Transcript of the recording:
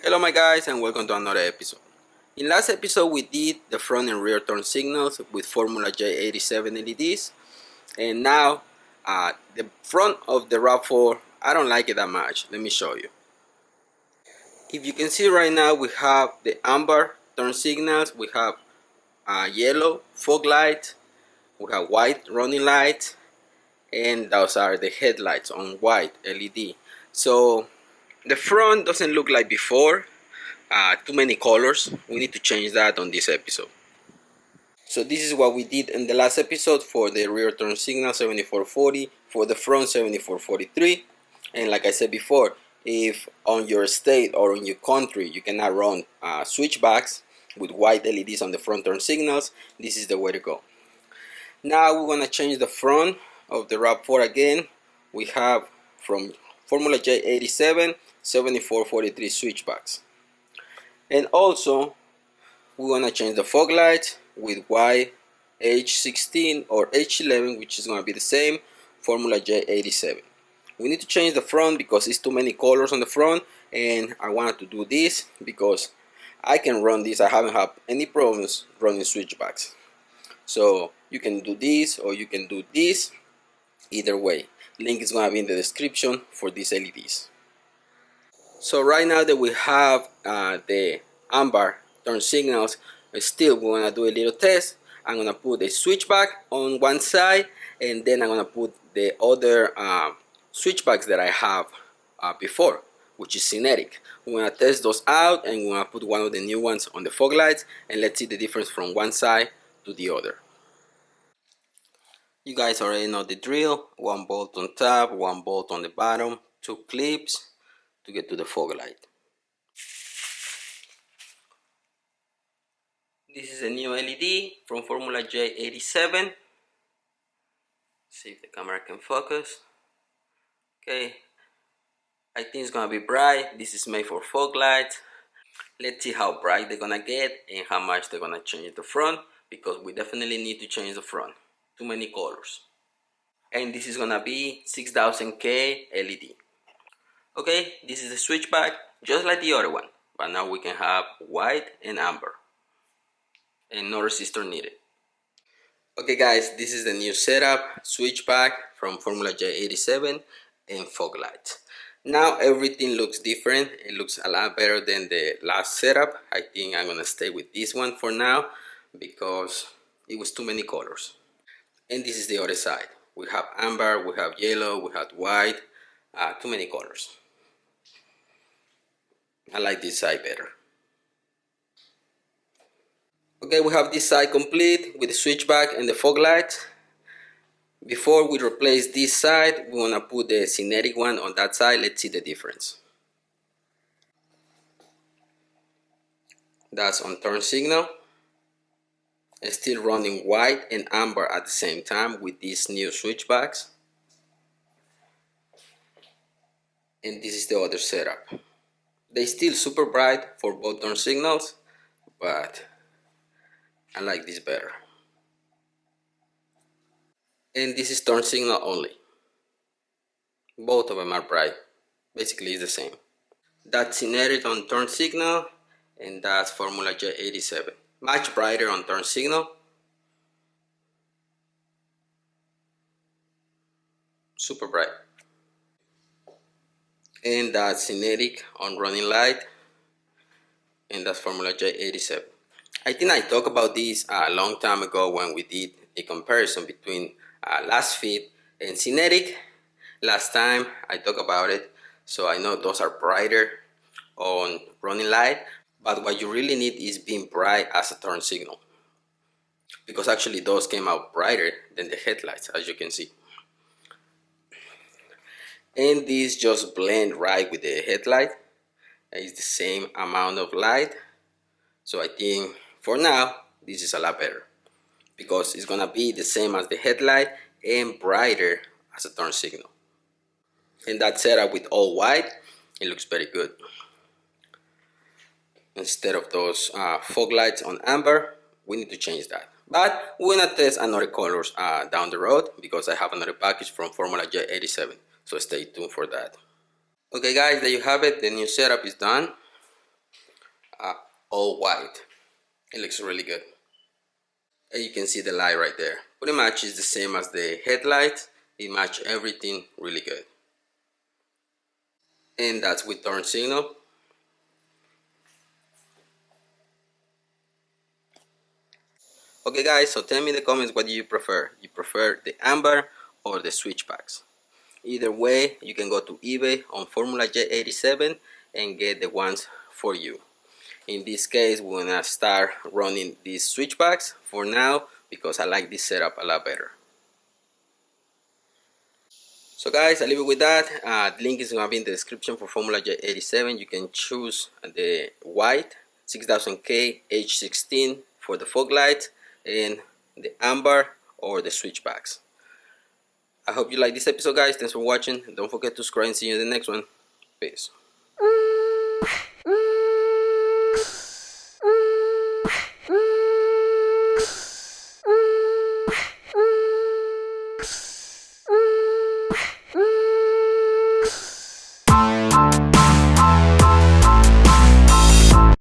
Hello my guys and welcome to another episode. In last episode we did the front and rear turn signals with Formula J87 LEDs, and now the front of the RAV4, I don't like it that much. Let me show you. If you can see right now, we have the amber turn signals, we have yellow fog light, we have white running light, and those are the headlights on white LED. So the front doesn't look like before. Too many colors. We need to change that on this episode. So this is what we did in the last episode for the rear turn signal 7440, for the front 7443. And like I said before, if on your state or in your country you cannot run switchbacks with white LEDs on the front turn signals, this is the way to go. Now we're going to change the front of the RAV4 again. We have from Formula J87 7443 switchbacks. And also we're gonna change the fog light with H16 or H11, which is gonna be the same Formula J87. We need to change the front because it's too many colors on the front, and I wanted to do this because I can run this. I haven't had any problems running switchbacks. So you can do this or you can do this. Either way, link is gonna be in the description for these LEDs. So right now that we have the amber turn signals, still we're gonna do a little test. I'm gonna put a switchback on one side, and then I'm gonna put the other switchbacks that I have before, which is synthetic. We're gonna test those out, and we're gonna put one of the new ones on the fog lights, and let's see the difference from one side to the other. You guys already know the drill. One bolt on top, one bolt on the bottom, two clips to get to the fog light. This is a new LED from Formula J87. See if the camera can focus. Okay, I think it's gonna be bright. This is made for fog lights. Let's see how bright they're gonna get and how much they're gonna change the front, because we definitely need to change the front. Too many colors. And this is gonna be 6000K LED. Okay, this is the switchback, just like the other one, but now we can have white and amber, and no resistor needed. Okay guys, this is the new setup, switchback from Formula J87 and fog lights. Now everything looks different. It looks a lot better than the last setup. I think I'm gonna stay with this one for now because it was too many colors. And this is the other side. We have amber, we have yellow, we have white, too many colors. I like this side better. Okay, we have this side complete with the switchback and the fog lights. Before we replace this side, we want to put the synthetic one on that side. Let's see the difference. That's on turn signal. It's still running white and amber at the same time with these new switchbacks. And this is the other setup. They still super bright for both turn signals, but I like this better. And this is turn signal only. Both of them are bright. Basically it's the same. That's synthetic on turn signal, and that's Formula J87. Much brighter on turn signal. Super bright. And that's synthetic on running light, and that's Formula J87. I think I talked about this a long time ago when we did a comparison between last fit and synthetic. Last time I talked about it, so I know those are brighter on running light, but what you really need is being bright as a turn signal, because actually those came out brighter than the headlights, as you can see. And these just blend right with the headlight. It's the same amount of light, so I think for now this is a lot better because it's gonna be the same as the headlight and brighter as a turn signal. And that setup with all white, it looks very good. Instead of those fog lights on amber, we need to change that. But we're gonna test another colors down the road because I have another package from Formula J87. So stay tuned for that. Okay guys, there you have it. The new setup is done. uh, all white. It looks really good. And you can see the light right there. Pretty much is the same as the headlight. It matches everything really good. And that's with turn signal. Okay guys, so tell me in the comments what do you prefer. You prefer the amber or the switchbacks? Either way, you can go to eBay on Formula J87 and get the ones for you. In this case, we're gonna start running these switchbacks for now because I like this setup a lot better. So guys, I leave it with that. The link is gonna be in the description for Formula J87. You can choose the white 6000K H16 for the fog light and the amber or the switchbacks. I hope you like this episode guys. Thanks for watching. Don't forget to subscribe and see you in the next one. Peace.